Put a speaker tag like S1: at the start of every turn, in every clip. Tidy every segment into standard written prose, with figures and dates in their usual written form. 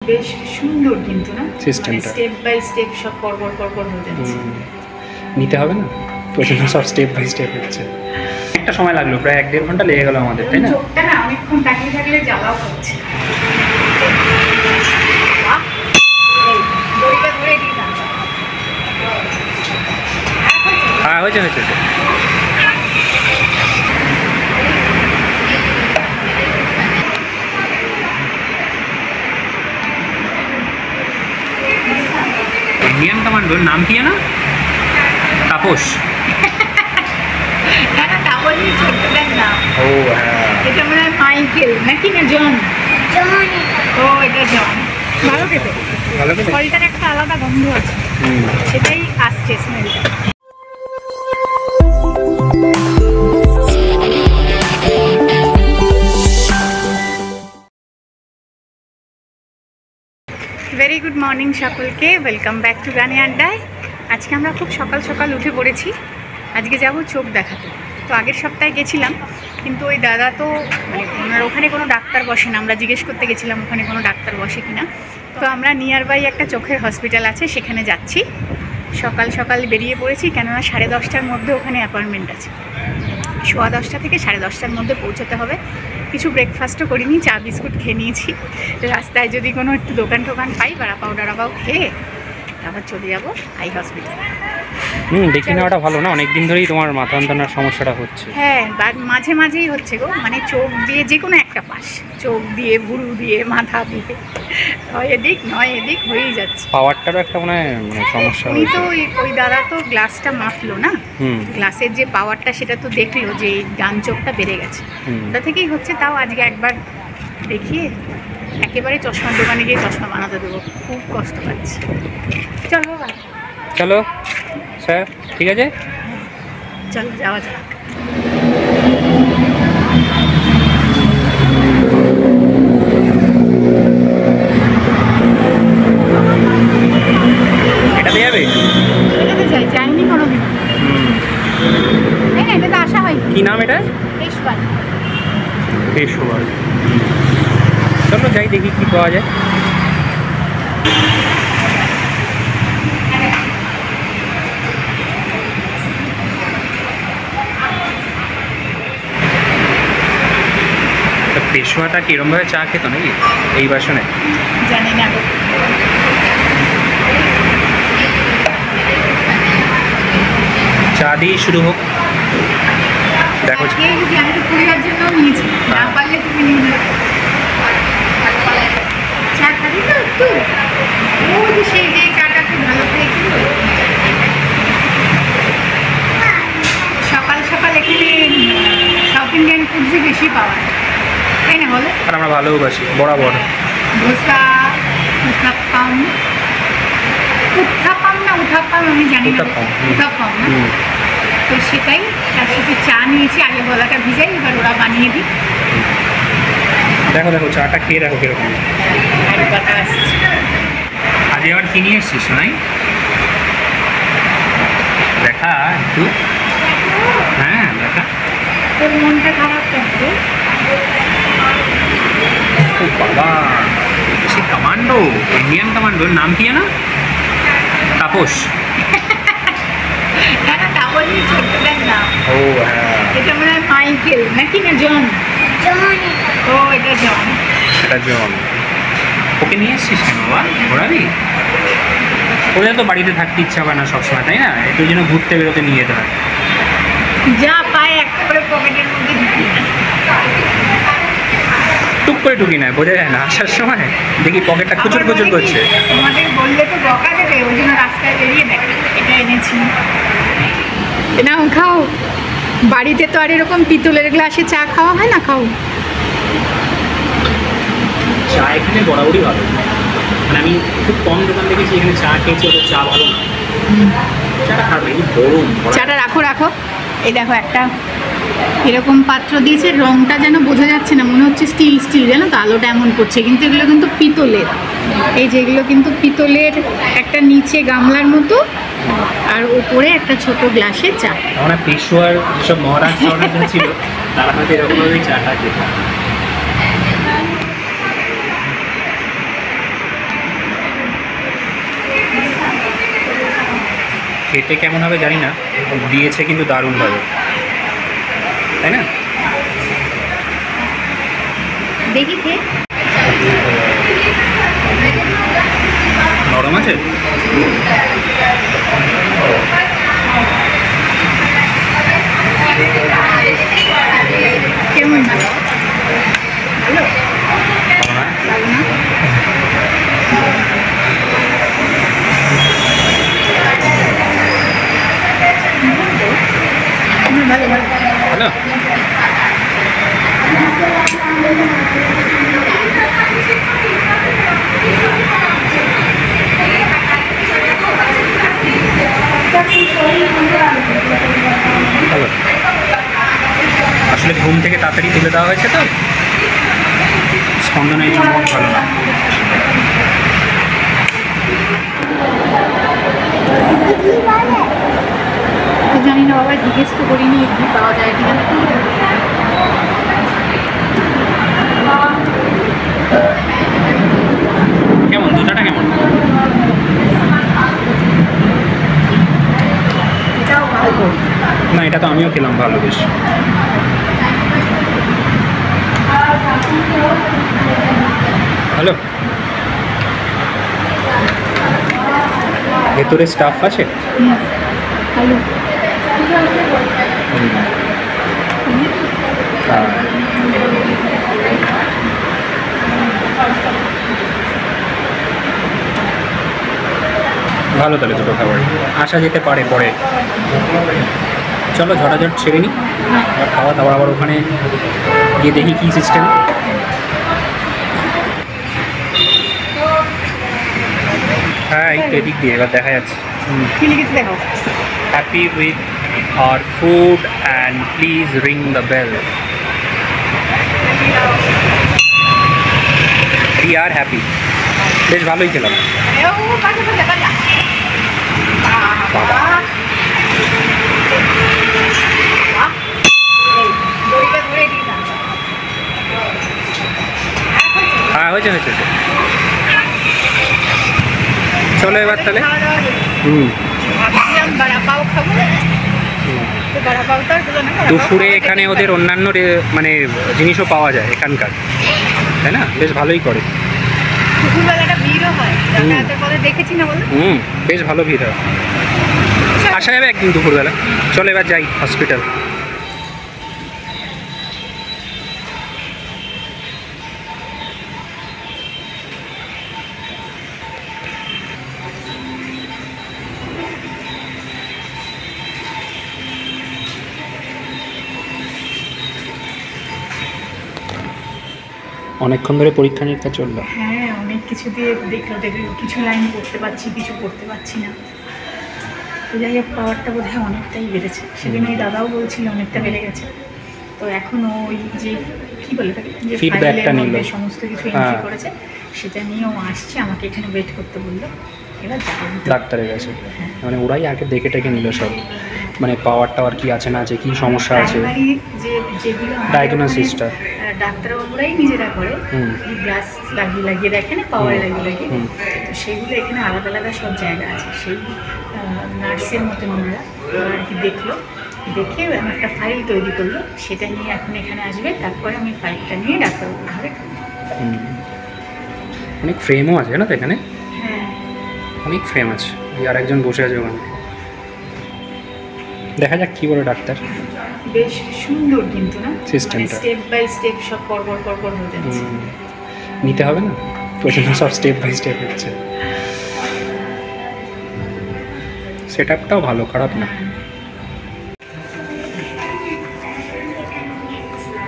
S1: বেশ সুন্দর কিন্তু না
S2: সিস্টেমটা
S1: স্টেপ বাই স্টেপ সব পরপর পরপর হয়ে যাচ্ছে।
S2: নিতে হবে না ওই জন্য সব স্টেপ বাই স্টেপ হচ্ছে। একটা সময় লাগলো, প্রায় 1-1.5 ঘন্টা লেগে গেল আমাদের, তাই না?
S1: চোখটা না অনেকক্ষণ তাকিয়ে থাকলে জ্বালাও হচ্ছে।
S2: হ্যাঁ হয়েছে হয়েছে। इंडियन कमांडो नाम किया ना तापस।
S1: এটা মনে হয় মাইকেল নাকি না জন? ও এটা জন। ভালো খেতে, ফলটার একটা আলাদা গন্ধ আছে, সেটাই আসছে স্মেলটা। ভেরি গুড মর্নিং সকলকে, ওয়েলকাম ব্যাক টু গানি আড্ডায়। আজকে আমরা খুব সকাল সকাল উঠে পড়েছি। আজকে যাব চোখ দেখাতে। তো আগের সপ্তাহে গেছিলাম, কিন্তু ওই দাদা তো মানে ওনার ওখানে কোনো ডাক্তার বসে না। আমরা জিজ্ঞেস করতে গেছিলাম ওখানে কোনো ডাক্তার বসে কিনা। তো আমরা নিয়ার বাই একটা চোখের হসপিটাল আছে, সেখানে যাচ্ছি। সকাল সকাল বেরিয়ে পড়েছি, কেননা 10:30টার মধ্যে ওখানে অ্যাপয়েন্টমেন্ট আছে। 10:15 থেকে 10:30টার মধ্যে পৌঁছতে হবে। কিছু ব্রেকফাস্টও করিনি, চা বিস্কুট খেয়ে নিয়েছি। রাস্তায় যদি কোনো একটু দোকান টোকান পাই, বাড়া পাও ডাড়া পাও খেয়ে তারপর চলে যাবো আই হসপিটাল।
S2: দেখে নেওয়াটা ভালো না? অনেকদিন ধরেই তোমার মাথা যন্ত্রণার সমস্যাটা হচ্ছে।
S1: হ্যাঁ, মাঝে মাঝেই হচ্ছে গো, মানে চোখ দিয়ে যে কোনো একটা পাশ, চোখ দিয়ে, ভুরু দিয়ে, মাথা দিয়ে, হয় এদিক নয় এদিক হয়েই যাচ্ছে।
S2: পাওয়ারটারও একটা মানে সমস্যা।
S1: উনি তো ওই দাদা তো গ্লাসটা মাপলো না, গ্লাসের যে পাওয়ারটা সেটা তো দেখলো যে ডান চোখটা বেড়ে গেছে। ওটা থেকেই হচ্ছে। তাও আজকে একবার দেখিয়ে একেবারে চশমার দোকানে গিয়ে চশমা বানাতে দেবো, খুব কষ্ট পাচ্ছি। চলো বাবা,
S2: চলো স্যার, ঠিক আছে,
S1: চলো যাওয়া যাক।
S2: এটাতে যাবে?
S1: এটাতে যাইনি কোনোদিন। না, এটাতে আসা হয়।
S2: কি নাম এটা? পেশোয়ার। চলো যাই, দেখি কি পাওয়া যায়। পেশোয়াটা কিরমভাবে চা খেত নাকি এই বাসনে?
S1: জানি না।
S2: চা দিয়ে শুরু হোক। দেখো
S1: আমি তো পরিবার জন্য নিয়েছি, না পারলে তুমি নিয়ে নেবে। চা খাবি তো একটু? ওই যে সেই যে চাটা খুব ভালো খেয়েছিল। সকাল সকাল এখানে সাউথ ইন্ডিয়ান ফুডসই বেশি পাওয়া যায়, তাই না বলো?
S2: আর আমরা ভালোবাসি বরাবর।
S1: ধোসা, উত্তাপাম, উত্তাপাম না উত্তাপাম আমি জানি না, উত্তাপাম না, তো সেটাই। তার সাথে চা নিয়েছি, আগে গলাটা ভিজাই, এবার ওরা বানিয়ে দিই।
S2: দেখো দেখো চাটা খেয়ে দেখো কিরকম। আজ এবার কি নিয়ে এসছিস নাই? দেখা একটু, হ্যাঁ দেখা।
S1: তোর মনটা খারাপ করছে।
S2: ও বাবা, সে কমান্ডো, ইন্ডিয়ান কমান্ডোর নাম কি না? তাপস।
S1: ও হ্যাঁ, এটা মনে হয় মাইকেল নাকি না জন? ও এটা জন।
S2: এটা জন। ওকে নিয়ে এসছিস কেন বাবা? ঘোরাবি? ওদের তো বাড়িতে থাকতে ইচ্ছা হয় না সবসময়, তাই না? একটু যেন ঘুরতে বেরোতে নিয়ে যেতে হয়।
S1: যা পায় একটা করে পকেটের মধ্যে ঢুকি না,
S2: টুক করে ঢুকি না, বোঝা যায় না। আসার সময় দেখি পকেটটা খুচুর খুচুর করছে।
S1: তোমাদের বললে তো বকা দেবে, ওই জন্য রাস্তায় বেরিয়ে দেখ এটা এনেছি, নাও খাও। বাড়িতে তো আর এরকম পিতলের গ্লাসে চা খাওয়া হয় না, খাও।
S2: চা এখানে বরাবরই ভালো, মানে আমি খুব কম দোকান দেখেছি এখানে চা খেয়েছি, ওদের চা ভালো না। চাটা খারাপ নেই, গরম। চাটা
S1: রাখো রাখো। এই দেখো একটা এরকম পাত্র দিয়েছে, রংটা যেন বোঝা যাচ্ছে না, মনে হচ্ছে স্টিল স্টিল, জানো তো, আলোটা এমন করছে, কিন্তু এগুলো কিন্তু পিতলের। এই যেগুলো কিন্তু পিতলের, একটা নিচে গামলার মতো আর উপরে একটা ছোট গ্লাসে চা।
S2: মানে পেশোয়ার যেসব মহারাজ ছিল তারা হয়তো এরকমভাবেই চাটা খেত। খেতে কেমন হবে জানি না, দিয়েছে কিন্তু দারুণভাবে, তাই না?
S1: দেখি খেয়ে।
S2: নরম আছে?
S1: কেমন ভালো? ভালো?
S2: ভালো না?
S1: ভালো না? ভালো ভালো।
S2: ভালো? ভালো। আসলে ঘুম থেকে তাড়াতাড়ি তুলে দেওয়া হয়েছে তো, স্পন্দনের জন্য ভালো না।
S1: তো জানি না বাবা, জিজ্ঞেস তো করিনি কি পাওয়া যায় কিনা।
S2: কেমন দুটাটা কেমন?
S1: এটাও ভালো।
S2: না, এটা তো আমিও খেলাম, ভালো বেশ। হ্যালো, ভেতরে স্টাফ আছে?
S1: ভালো।
S2: ভালো, তাহলে দুটো খাবার আসা যেতে পারে পরে। চলো ঝটাঝট ছেড়ে নিই, আর খাওয়া দাওয়া আবার ওখানে গিয়ে দেখি কী সিস্টেম। হ্যাঁ, এই তো এদিক দিয়ে এবার দেখা যাচ্ছে।
S1: কি লিখেছি দেখো।
S2: Happy with our food and please ring the bell. We are happy. বেশ ভালোই খেলাম। হ্যাঁ, হয়েছে হয়েছে। চলো এবার তাহলে। দুপুরে এখানে ওদের অন্যান্য মানে জিনিসও পাওয়া যায় এখানকার, তাই না? বেশ ভালোই করে।
S1: দুপুরবেলাটা ভিড়ও হয়, যাতায়াতের পরে দেখেছি না বলো।
S2: বেশ ভালো ভিড় হয়। আসা যাবে একদিন দুপুরবেলা। চলো এবার যাই হসপিটাল। অনেকক্ষণ ধরে পরীক্ষা নিরীক্ষা চললো।
S1: হ্যাঁ, অনেক কিছু দিয়ে দেখলো, কিছু লাইন পড়তে পারছি, কিছু পড়তে পারছি না। তো যাই হোক, পাওয়ারটা বোধ হয় অনেকটাই বেড়েছে। সেদিন ওই দাদাও বলছিল অনেকটা বেড়ে গেছে। তো এখন ওই যে কী বলে থাকে, যে
S2: ফিডব্যাকটা নিল,
S1: সমস্ত কিছু এন্ট্রি করেছে, সেটা নিয়েও আসছে। আমাকে এখানে ওয়েট করতে বললো। এবার যাবো
S2: ডাক্তারের কাছে। মানে ওরাই আগে দেখে টেকে নিল সব, মানে পাওয়ার টাওয়ার কী আছে না আছে, কী সমস্যা আছে,
S1: যেগুলো
S2: ডায়াগনোসিসটা
S1: ডাক্তারবাবুরাই নিজেরা করে, গ্লাস লাগিয়ে লাগিয়ে দেখেন, পাওয়ার লাগিয়ে লাগিয়ে। তো সেইগুলো এখানে আলাদা আলাদা সব জায়গা আছে। সেই নার্সের মতন ওনারা আর কি দেখলো, দেখে একটা ফাইল তৈরি করলো। সেটা নিয়ে এখন এখানে আসবে। তারপরে আমি ফাইলটা নিয়ে ডাক্তারবাবুর ঘরে।
S2: অনেক ফ্রেমও আছে না তো এখানে?
S1: হ্যাঁ,
S2: অনেক ফ্রেম আছে। আর একজন বসে আছে ওখানে। দেখা যাক কী বলে ডাক্তার।
S1: বেশ সুন্দর কিন্তু না
S2: সিস্টেমটা,
S1: স্টেপ বাই স্টেপ সব পরপর পরপর হয়ে যাচ্ছে।
S2: নিতে হবে না, ওই জন্য সব স্টেপ বাই স্টেপ হচ্ছে। সেট আপটাও ভালো, খারাপ না।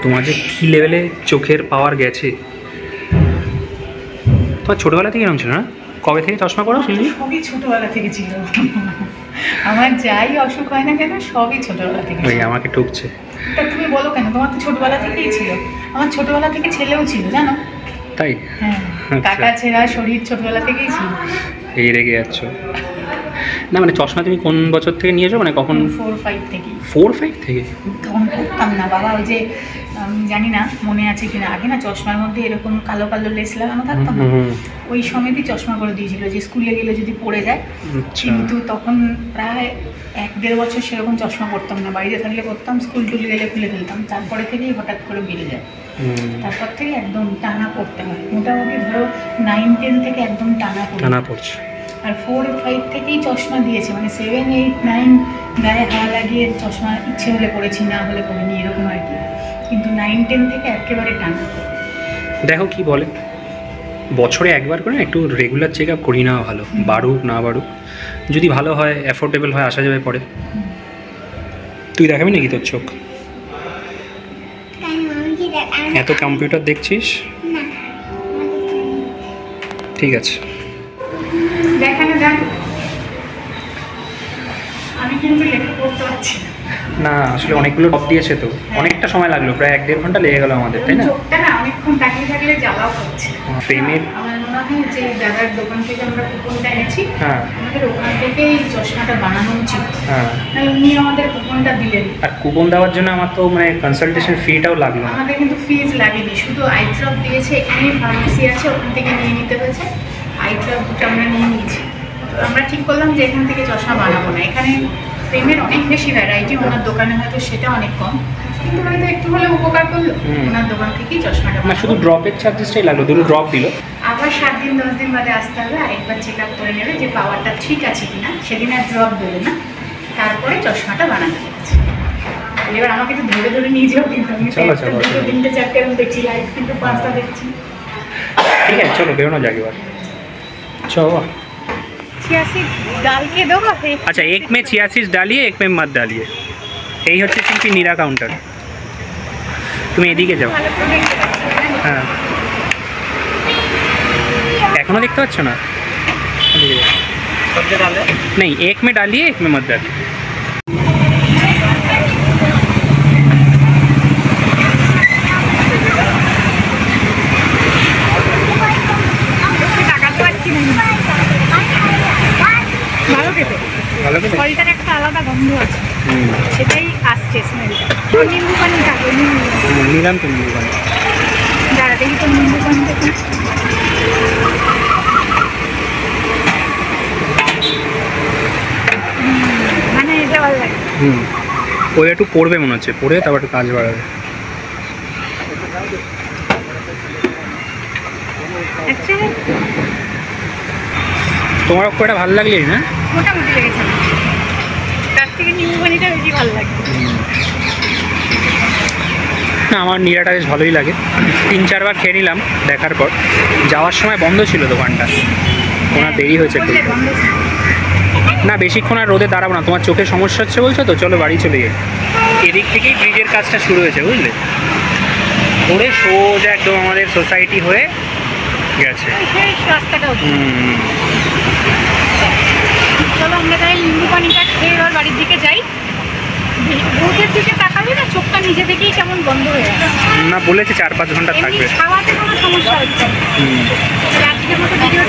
S2: তোমার যে কী লেভেলে চোখের পাওয়ার গেছে। তোমার ছোটোবেলা থেকে এরকম ছিল না? কবে থেকে চশমা পড়ো?
S1: সবই ছোটোবেলা থেকে ছিল। আমার যাই অসুখ হয় না কেন, সবই ছোটোবেলা থেকে।
S2: ওই আমাকে ঠুকছে।
S1: তা তুমি বলো কেন? তোমার তো ছোটোবেলা থেকেই ছিল। আমার ছোটোবেলা থেকে ছেলেও ছিল, জানো?
S2: তাই?
S1: হ্যাঁ, কাটা ছেঁড়া শরীর ছোটোবেলা থেকেই ছিল।
S2: এই রেগে যাচ্ছ না? মানে চশমা তুমি কোন বছর থেকে নিয়েছো? মানে কখন?
S1: 4-5 থেকে।
S2: 4-5 থেকে?
S1: তখন পড়তাম না বাবা। ওই যে জানি না মনে আছে কিনা, আগে না চশমার মধ্যে এরকম কালো কালো লেস লাগানো থাকতো না, ওই সময়তেই চশমা করে দিয়েছিল যে স্কুলে গেলে যদি পড়ে যায়। কিন্তু তখন প্রায় 1-1.5 বছর সেরকম চশমা পরতাম না, বাড়িতে থাকলে পরতাম, স্কুল টুল গেলে খুলে ফেলতাম। তারপরে থেকেই হঠাৎ করে বেড়ে যায়, তারপর থেকে একদম টানা পড়তে হয়। মোটামুটি ধরো 9-10 থেকে একদম টানা পড়ছে। আর 4-5 থেকেই চশমা দিয়েছে, মানে 7-8-9 গায়ে হাওয়া লাগিয়ে চশমা ইচ্ছে হলে পড়েছি, না হলে পড়িনি, এরকম আর কি। কিন্তু 9-10 থেকে একেবারে টানা।
S2: দেখো কি বলে, বছরে একবার করে একটু রেগুলার চেক আপ করি নেওয়া ভালো, বাড়ুক না বাড়ুক, যদি ভালো হয় অ্যাফোর্ডেবল হয় আসা যাবে পরে। তুই দেখাবি নাকি তোর চোখ? এত কম্পিউটার দেখছিস? ঠিক আছে,
S1: দেখানো যাক। আমি কিন্তু লেখা পড়তে পারছি
S2: না আসলে অনেকগুলো টপ দিয়েছে তো, অনেকটা সময় লাগলো, প্রায় 1-1.5 ঘন্টা লেগে গেল আমাদের, তাই না?
S1: চোখটা না অনেকক্ষণ তাকিয়ে থাকলে জ্বালাও করছে।
S2: ফ্রেমের
S1: আমার মনে হয় যে দাদার দোকান থেকে আমরা কুপনটা এনেছি,
S2: হ্যাঁ
S1: আমাদের ওখান থেকেই চশমাটা বানানো উচিত।
S2: হ্যাঁ,
S1: না উনি আমাদের কুপনটা দিলেন।
S2: আর কুপন দেওয়ার জন্য আমার তো মানে কনসালটেশন ফিটাও লাগলো না।
S1: আমাদের কিন্তু ফিজ লাগেনি, শুধু আই ড্রপ দিয়েছে, এখানেই ফার্মেসি আছে, ওখান থেকে নিয়ে নিতে হয়েছে। আই ড্রপ দুটো আমরা নিয়ে নিয়েছি। তো আমরা ঠিক করলাম যে এখান থেকে চশমা বানাবো না, এখানে ফ্রেমের অনেক বেশি ভ্যারাইটি, ওনার দোকানে হয়তো সেটা অনেক কম, কিন্তু হয়তো একটু হলে উপকার করলো। ওনার দোকান থেকেই চশমাটা
S2: না শুধু ড্রপের চার্জেসটাই লাগলো, দুটো ড্রপ দিল।
S1: আবার 7-10 দিন বাদে আসতে হবে, আরেকবার চেক আপ করে নেবে যে পাওয়ারটা ঠিক আছে কিনা। সেদিন আর ড্রপ দেবে না, তারপরে চশমাটা বানাতে হচ্ছে। এবার আমাকে একটু ধরে ধরে নিয়ে যাও, কিন্তু আমি 3-4 এরকম দেখছি, লাইট কিন্তু 5টা দেখছি।
S2: ঠিক আছে চলো বেরোনো যাক এবার, চলো।
S1: 86 ডাল के दो।
S2: अच्छा, एक में 86 डालिए, एक में मत डालिए। এই হচ্ছে শিল্পী নীরা কাউন্টার। তুমি এদিকে যাও। হ্যাঁ এখনো দেখতে পাচ্ছ না? नहीं, एक में डालिए, एक में मत डालिए।
S1: ফলটার একটা আলাদা গন্ধ আছে, সেটাই আসছে স্মেলটা। নিম্বু পানি থাকে,
S2: নিলাম তো নিম্বু পানি।
S1: দাঁড়া দেখি তো নিম্বু পানিটা কি। মানে এটা ভালো লাগে।
S2: ওই একটু পড়বে মনে হচ্ছে, পড়ে তারপর একটু কাজ বাড়াবে। তোমার খুব একটা ভালো লাগলেই না?
S1: মোটামুটি লেগেছে, তার থেকে নিম্বু পানিটা বেশি ভালো লাগে।
S2: না আমার নিরাটা বেশ ভালোই লাগে, 3-4 বার খেয়ে নিলাম। দেখার পর যাওয়ার সময় বন্ধ ছিল দোকানটা, ওনার দেরি হয়েছে একটু। না বেশিক্ষণ আর রোদে দাঁড়াবো না, তোমার চোখে সমস্যা হচ্ছে বলছো তো, চলো বাড়ি চলে যাই। এদিক থেকেই ব্রিজের কাজটা শুরু হয়েছে বুঝলে, ওরে সোজা একদম আমাদের সোসাইটি হয়ে গেছে।
S1: চলো আমরা তাই নিম্বু পানিটা খেয়ে এবার বাড়ির দিকে যাই। রোদের দিকে তাকাবি না, চোখটা নিজে থেকেই কেমন বন্ধ হয়ে যাবে।
S2: না বলেছে 4-5 ঘন্টা থাকবে,
S1: খাওয়াতে কোনো সমস্যা হচ্ছে না। আজকের মতো ভিডিও